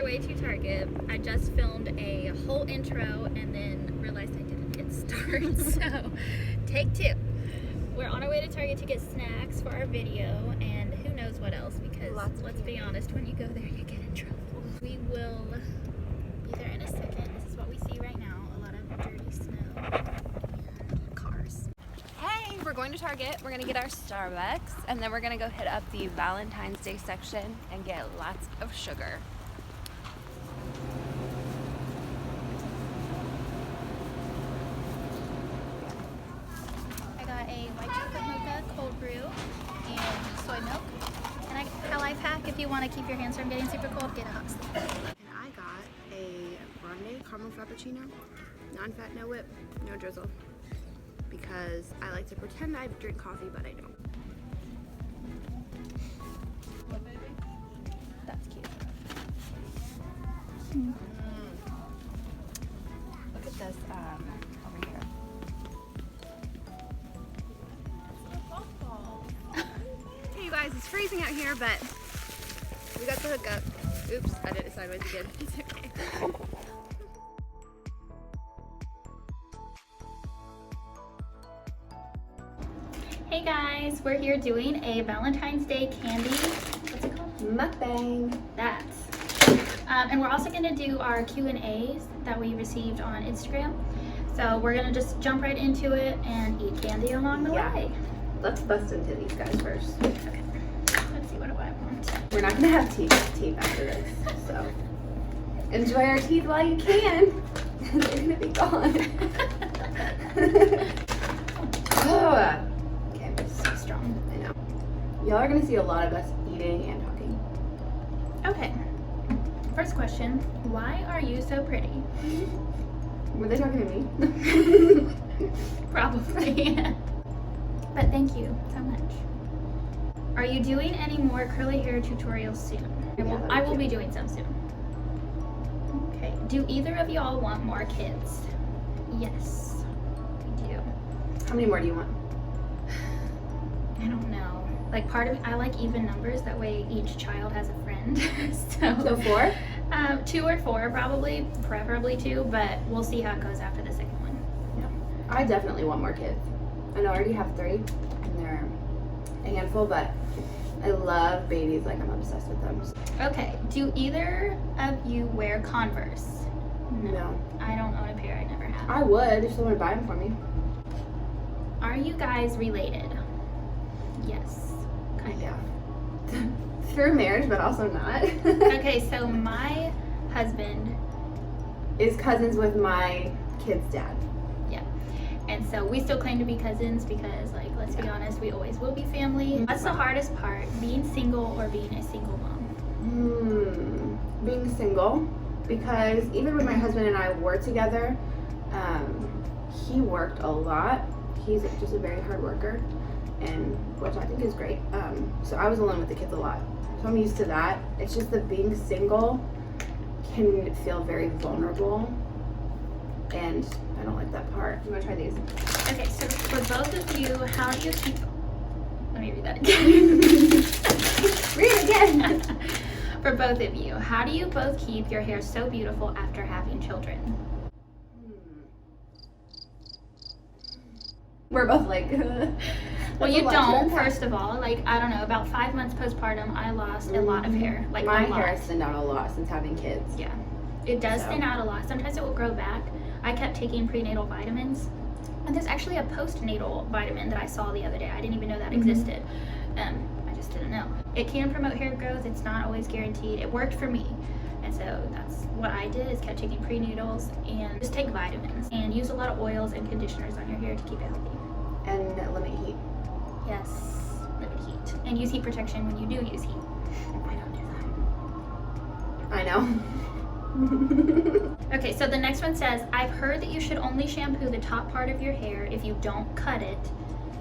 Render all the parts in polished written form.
our way to Target. I just filmed a whole intro and then realized I didn't hit start, so take two. We're on our way to Target to get snacks for our video and who knows what else, because let's be honest, when you go there you get in trouble. We will be there in a second. This is what we see right now, a lot of dirty snow and cars. Hey, we're going to Target. We're gonna get our Starbucks and then we're gonna go hit up the Valentine's Day section and get lots of sugar. I got a white chocolate mocha, cold brew, and soy milk. And how I pack, if you want to keep your hands from getting super cold, get a hot stick. And I got a grande caramel frappuccino, non-fat, no whip, no drizzle, because I like to pretend I drink coffee, but I don't. That's cute. Look at this over here. Hey you guys, it's freezing out here, but we got the hookup. Oops, I did it sideways again. It's okay. Hey guys, we're here doing a Valentine's Day candy, what's it called? Mukbang. That. And we're also going to do our Q&As that we received on Instagram. So we're going to just jump right into it and eat candy along the way. Let's bust into these guys first. Okay. Let's see, what do I want? We're not gonna have teeth after this, so enjoy our teeth while you can. They're gonna be gone. Oh, okay, So strong. I know. Y'all are gonna see a lot of us eating and talking. Okay. First question, why are you so pretty? Were they talking to me? Probably. But thank you so much. Are you doing any more curly hair tutorials soon? I will be doing some soon. Okay. Do either of y'all want more kids? Yes, we do. How many more do you want? I don't know. Like part of I like even numbers. That way each child has a friend. So 4? 2 or 4 probably, preferably 2. But we'll see how it goes after the second one. Yeah. I definitely want more kids. I know I already have 3, and they're a handful, but I love babies. Like, I'm obsessed with them. Okay. Do either of you wear Converse? No. I don't own a pair. I never have. I would if someone would buy them for me. Are you guys related? Yes. Kind of. Yeah. Through marriage, but also not. Okay, so my husband is cousins with my kid's dad. Yeah. And so we still claim to be cousins because, like, let's be honest, we always will be family. What's the hardest part, being single or being a single mom? Being single, because even when my husband and I were together, he worked a lot. He's just a very hard worker, and which I think is great. So I was alone with the kids a lot. So I'm used to that. It's just that being single can feel very vulnerable, and I don't like that part. You want to try these? Okay, so for both of you, how do you keep... Let me read that again. Read it again. For both of you, how do you both keep your hair so beautiful after having children? We're both like... Well, you don't, first of all. Like, I don't know, about 5 months postpartum, I lost a lot of hair. Like, my hair has thinned out a lot since having kids. Yeah. It does thin out a lot. Sometimes it will grow back. I kept taking prenatal vitamins. And there's actually a postnatal vitamin that I saw the other day. I didn't even know that existed. I just didn't know. It can promote hair growth. It's not always guaranteed. It worked for me. And so that's what I did, is kept taking prenatals and just take vitamins. And use a lot of oils and conditioners on your hair to keep it healthy. And limit heat. Yes, limit heat. And use heat protection when you do use heat. I don't do that. I know. Okay, so the next one says, I've heard that you should only shampoo the top part of your hair if you don't cut it.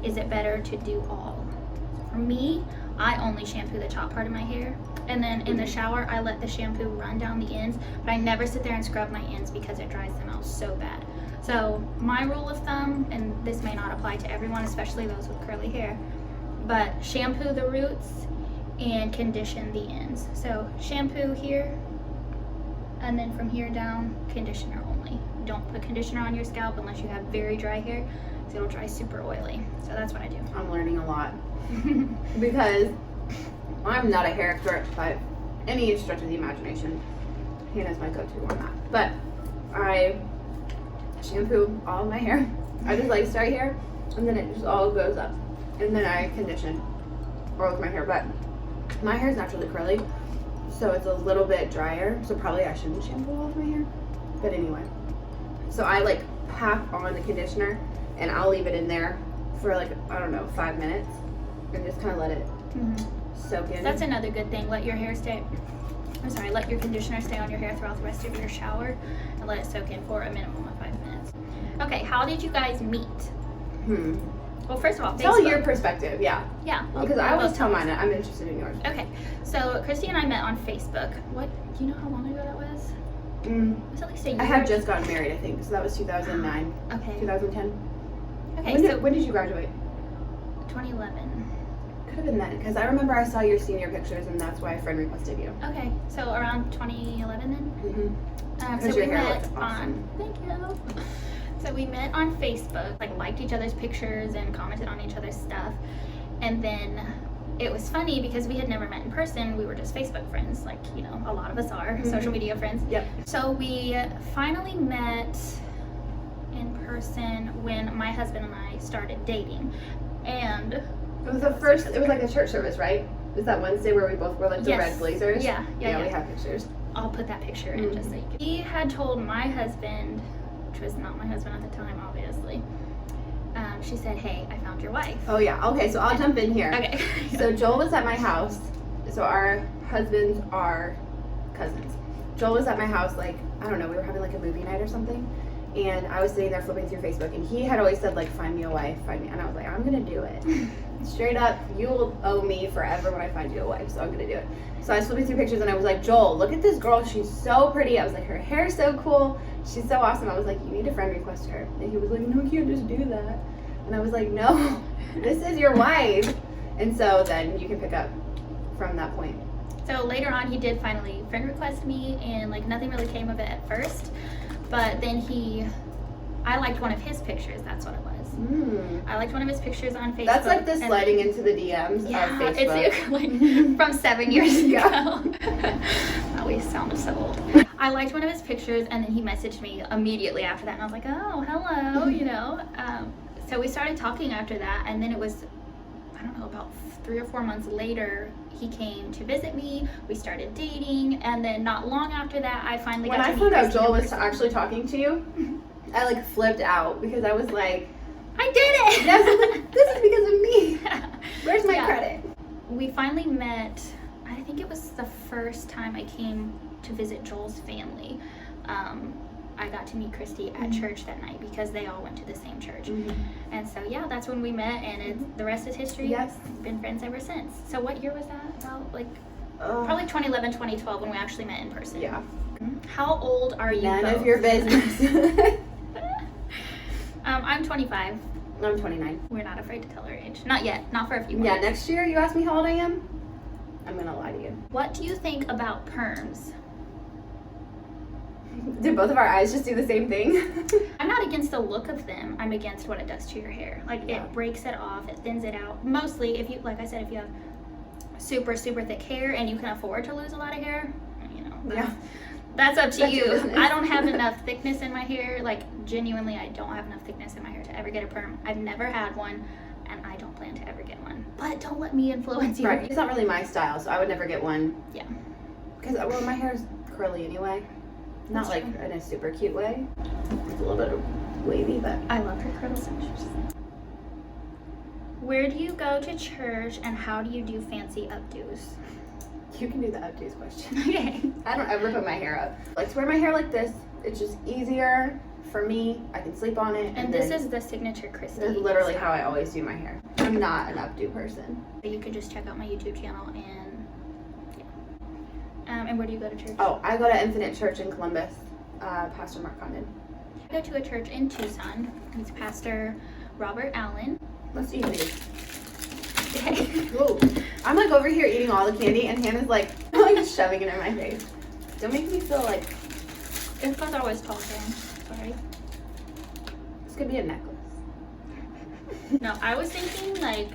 Is it better to do all? For me, I only shampoo the top part of my hair. And then in the shower, I let the shampoo run down the ends, but I never sit there and scrub my ends because it dries them out so bad. So my rule of thumb, and this may not apply to everyone, especially those with curly hair, but shampoo the roots and condition the ends. So shampoo here, And then from here down, conditioner only. Don't put conditioner on your scalp unless you have very dry hair, so it'll dry super oily. So that's what I do. I'm learning a lot because I'm not a hair expert by any stretch of the imagination. Hannah's my go-to on that. But I shampoo all of my hair. I just like start here, and then it just all goes up. And then I condition all of my hair. But my hair is naturally curly, so it's a little bit drier. So probably I shouldn't shampoo all of my hair. But anyway, so I like pack on the conditioner, and I'll leave it in there for like, I don't know, 5 minutes, and just kind of let it soak in. That's another good thing. Let your conditioner stay on your hair throughout the rest of your shower, and let it soak in for a minimum of 5 minutes. Okay, how did you guys meet? Well, first of all, tell Facebook. your perspective, yeah. Yeah. Because I always tell mine. I'm interested in yours. Okay, so Christy and I met on Facebook. What? Do you know how long ago that was? Was it like say I had just gotten married, I think, so that was 2009. Okay. 2010. Okay, When did you graduate? 2011. Could have been then, because I remember I saw your senior pictures, and that's why a friend requested you. Okay, so around 2011 then. So Because we your hair met looked awesome. Thank you. So we met on Facebook, like liked each other's pictures and commented on each other's stuff, and then it was funny because we had never met in person. We were just Facebook friends, like, you know, a lot of us are social media friends. Yep. So we finally met in person when my husband and I started dating, and It was it was like a church service, right? Is that Wednesday where we both wore like the Yes. red blazers? Yeah, We have pictures. I'll put that picture in just so you can. He had told my husband, which was not my husband at the time, obviously. She said, "Hey, I found your wife." Oh yeah. Okay, so I'll jump in here. Okay. So Joel was at my house. So our husbands are cousins. Joel was at my house, like, I don't know, we were having like a movie night or something. And I was sitting there flipping through Facebook, and he had always said, like, find me a wife, find me. And I was like, I'm gonna do it. Straight up, you will owe me forever when I find you a wife, so I'm gonna do it. So I was flipping through pictures, and I was like, Joel, look at this girl, she's so pretty. I was like, her hair's so cool, she's so awesome. I was like, you need to friend request her. And he was like, no, you can't just do that. And I was like, no, this is your wife. And so then you can pick up from that point. So later on, he did finally friend request me, and like nothing really came of it at first. But then I liked one of his pictures. That's what it was. I liked one of his pictures on Facebook. That's like the sliding into the DMs of Facebook. It's like from 7 years ago. Oh, we sound so old. I liked one of his pictures, and then he messaged me immediately after that, and I was like, oh, hello, you know. So we started talking after that, and then it was, I don't know, about 3 or 4 months later, he came to visit me. We started dating, and then not long after that, I finally got to meet When I found out Christi Joel in was person. actually talking to you, I like flipped out because I was like, I did it! this is because of me. Where's my credit? We finally met, I think it was the first time I came to visit Joel's family. I got to meet Christi at church that night because they all went to the same church. And so, yeah, that's when we met, and the rest is history. Yes. We've been friends ever since. So what year was that? About, like, probably 2011, 2012 when we actually met in person. Yeah. How old are you None both? of your business. I'm 25. I'm 29. We're not afraid to tell our age. Not yet. Not for a few Yeah, months. next year you ask me how old I am, I'm gonna lie to you. What do you think about perms? Did both of our eyes just do the same thing? I'm not against the look of them. I'm against what it does to your hair. Like, Yeah. it breaks it off. It thins it out. Mostly, if you, like I said, if you have super, super thick hair and you can afford to lose a lot of hair, you know, that's up to That's you. your business. I don't have enough thickness in my hair. Like, genuinely, I don't have enough thickness in my hair to ever get a perm. I've never had one, and I don't plan to ever get one. But don't let me influence you. Right. It's not really my style, so I would never get one. Yeah. Because, well, my hair is curly anyway. Not That's like true. in a super cute way. It's a little bit of wavy, but. I love her curls. Where do you go to church, and how do you do fancy updos? You can do the updos question. Okay. I don't ever put my hair up. I like to wear my hair like this. It's just easier for me. I can sleep on it. And this then is the signature Christi. this is literally how I always do my hair. I'm not an updo person. You can just check out my YouTube channel and and where do you go to church? Oh, I go to Infinite Church in Columbus. Pastor Mark Condon. I go to a church in Tucson. It's Pastor Robert Allen. Let's eat these. Ooh. I'm like over here eating all the candy, and Hannah's like shoving it in my face. Don't make me feel like It's because I was talking. Sorry. This could be a necklace. No, I was thinking like.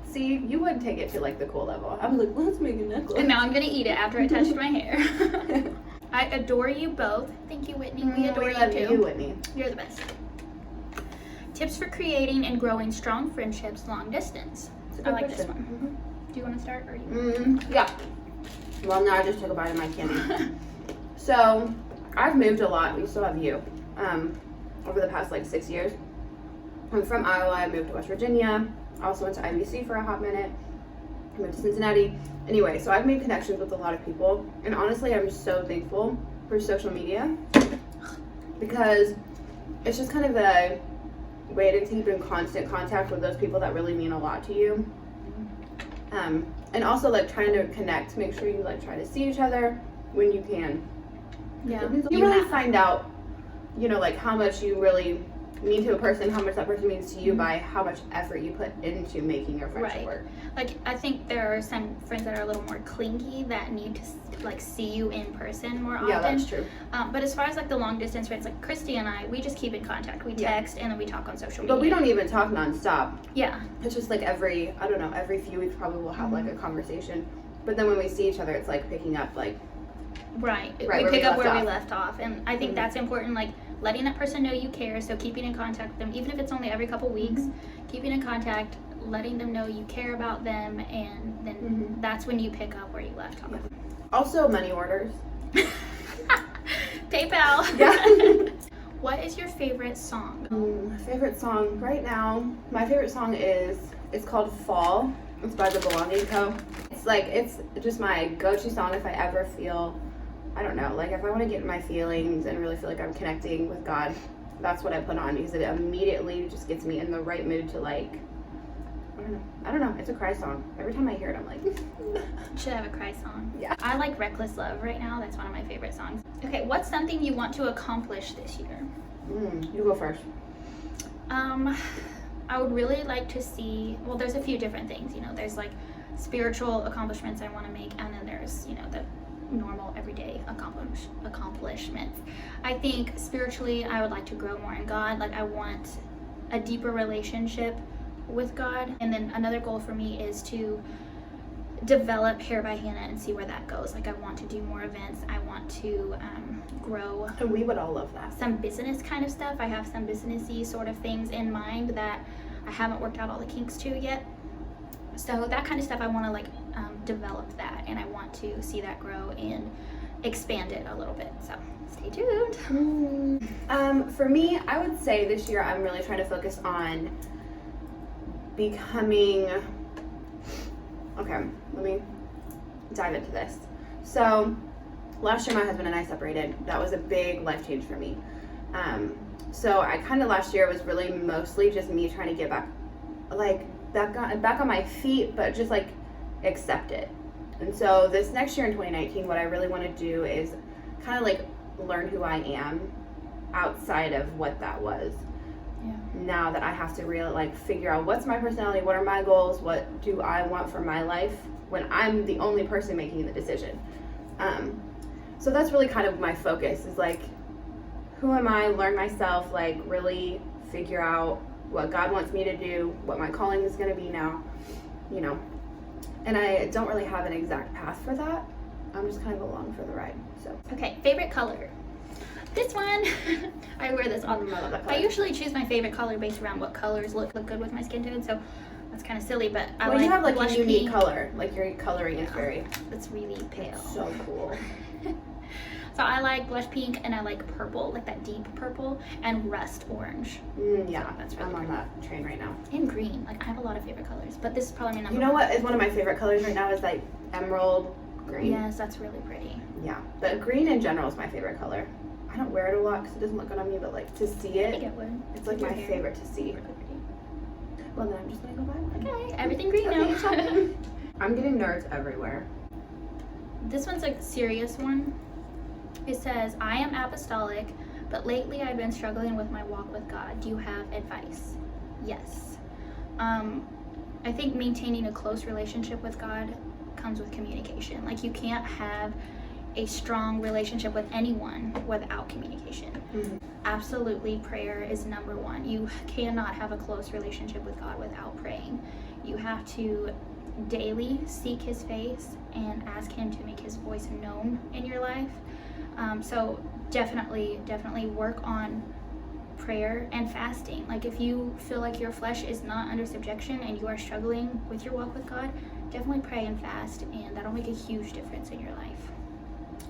See, you wouldn't take it to like the cool level. I was like, let's make a necklace. And now I'm gonna eat it after I touched my hair. I adore you both. Thank you, Whitney. We adore you too. You, Whitney. You're the best. Tips for creating and growing strong friendships long distance. I like this one. Mm-hmm. Do you want to start or do you? Yeah. Well, now I just took a bite of my candy. So, I've moved a lot. We still have you. Over the past like 6 years. I'm from Iowa. I moved to West Virginia. I also went to IBC for a hot minute. I moved to Cincinnati. Anyway, so I've made connections with a lot of people. And honestly, I'm so thankful for social media. Because it's just kind of a way to keep in constant contact with those people that really mean a lot to you. And also like trying to connect, make sure you like try to see each other when you can. Yeah. You really find out, you know, like how much you really mean to a person, how much that person means to you by how much effort you put into making your friendship work. Like I think there are some friends that are a little more clingy that need to like see you in person more often. Yeah, that's true. But as far as like the long distance friends, like Christi and I, we just keep in contact. We text and then we talk on social media. But we don't even talk nonstop. Yeah. It's just like every few weeks probably we'll have like a conversation. But then when we see each other, it's like picking up like we where pick we up left where we off. left off, and I think that's important. Like letting that person know you care, so keeping in contact with them, even if it's only every couple weeks, keeping in contact, letting them know you care about them, and then that's when you pick up where you left off. Also, money orders. PayPal. Yeah. What is your favorite song? Favorite song right now? My favorite song it's called Fall. It's by the Belonging Co. It's just my go-to song if I ever feel, I don't know, like if I want to get in my feelings and really feel like I'm connecting with God, that's what I put on because it immediately just gets me in the right mood to like, I don't know, it's a cry song. Every time I hear it, I'm like, Should have a cry song. Yeah. I like Reckless Love right now. That's one of my favorite songs. Okay, what's something you want to accomplish this year? you go first. I would really like to see, well, there's a few different things, you know, there's like spiritual accomplishments I want to make, and then there's, you know, the normal everyday accomplishments. I think spiritually I would like to grow more in God. Like I want a deeper relationship with God. And then another goal for me is to develop Hair by Hannah and see where that goes. Like I want to do more events. I want to grow. And we would all love that. Some business kind of stuff. I have some businessy sort of things in mind that I haven't worked out all the kinks to yet. So that kind of stuff, I want to like develop that, and I want to see that grow and expand it a little bit. So stay tuned. For me, I would say this year I'm really trying to focus on becoming. Okay, let me dive into this. So last year my husband and I separated. That was a big life change for me. So I kind of last year was really mostly just me trying to get back on my feet, but just like accept it. And so this next year in 2019, what I really want to do is kind of like learn who I am outside of what that was. Yeah. Now that I have to really like figure out what's my personality, what are my goals, what do I want for my life when I'm the only person making the decision. So that's really kind of my focus is like, who am I? Learn myself, like really figure out what God wants me to do, what my calling is going to be now, you know. And I don't really have an exact path for that. I'm just kind of along for the ride. So Okay, favorite color. This one, I wear this all the I love that I color. usually choose my favorite color based around what colors look good with my skin tone. So that's kind of silly, but I well, like you have like blush a unique pink. color. Like your coloring is very It's really pale. so cool. So I like blush pink, and I like purple, like that deep purple, and rust orange. Yeah, That's really I'm on pretty. that train right now. And green. Like I have a lot of favorite colors, but this is probably my number You know one. what is one of my favorite colors right now is like emerald green. Yes, that's really pretty. Yeah, but green in general is my favorite color. I don't wear it a lot because it doesn't look good on me, but like to see I think it, it would. it's like Your my hair. favorite to see. Really pretty. Well, then I'm just gonna go buy one. Okay, everything green Okay, now. shopping. I'm getting nerds everywhere. This one's a serious one. It says, I am apostolic, but lately I've been struggling with my walk with God. Do you have advice? Yes. I think maintaining a close relationship with God comes with communication. Like you can't have a strong relationship with anyone without communication. Mhm. Absolutely, prayer is number one. You cannot have a close relationship with God without praying. You have to daily seek his face and ask him to make his voice known in your life. So definitely work on prayer and fasting. Like, if you feel like your flesh is not under subjection and you are struggling with your walk with God, definitely pray and fast, and that'll make a huge difference in your life.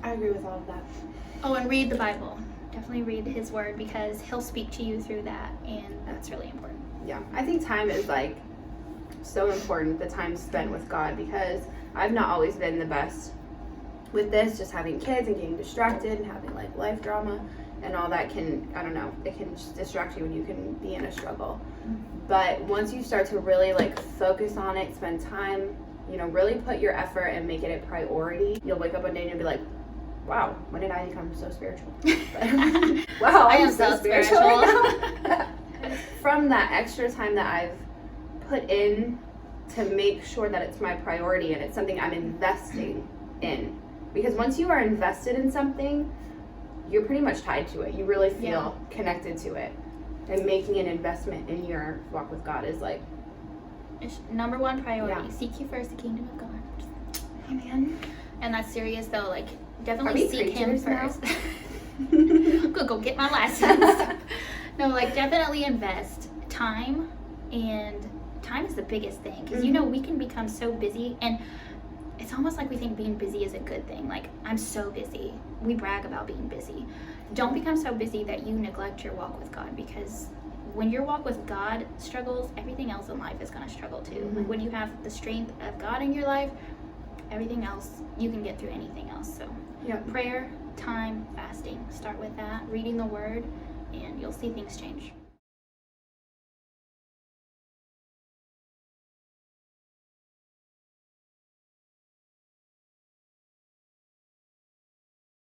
I agree with all of that. Oh, and read the Bible. Definitely read his word, because he'll speak to you through that, and that's really important. Yeah, I think time is like so important, the time spent with God, because I've not always been the best with this, just having kids and getting distracted and having like life drama and all that can, I don't know, it can just distract you when you can be in a struggle. But once you start to really like focus on it, spend time, you know, really put your effort and make it a priority, you'll wake up one day and you'll be like, wow, when did I become so spiritual? Wow, I am so spiritual. right now. From that extra time that I've put in to make sure that it's my priority and it's something I'm investing in. Because once you are invested in something, you're pretty much tied to it. You really feel connected to it. And making an investment in your walk with God is like, It's number one priority. Yeah. Seek you first the kingdom of God. Amen. And that's serious though. Like, Are definitely we seek him preachers now? first. I'm gonna go get my license. No, like, definitely invest time, and time is the biggest thing, because you know, we can become so busy, and it's almost like we think being busy is a good thing. Like, I'm so busy. We brag about being busy. Don't become so busy that you neglect your walk with God, because when your walk with God struggles, everything else in life is going to struggle too. Like, when you have the strength of God in your life, everything else, you can get through anything else. So prayer, time, fasting, start with that, reading the word, and you'll see things change.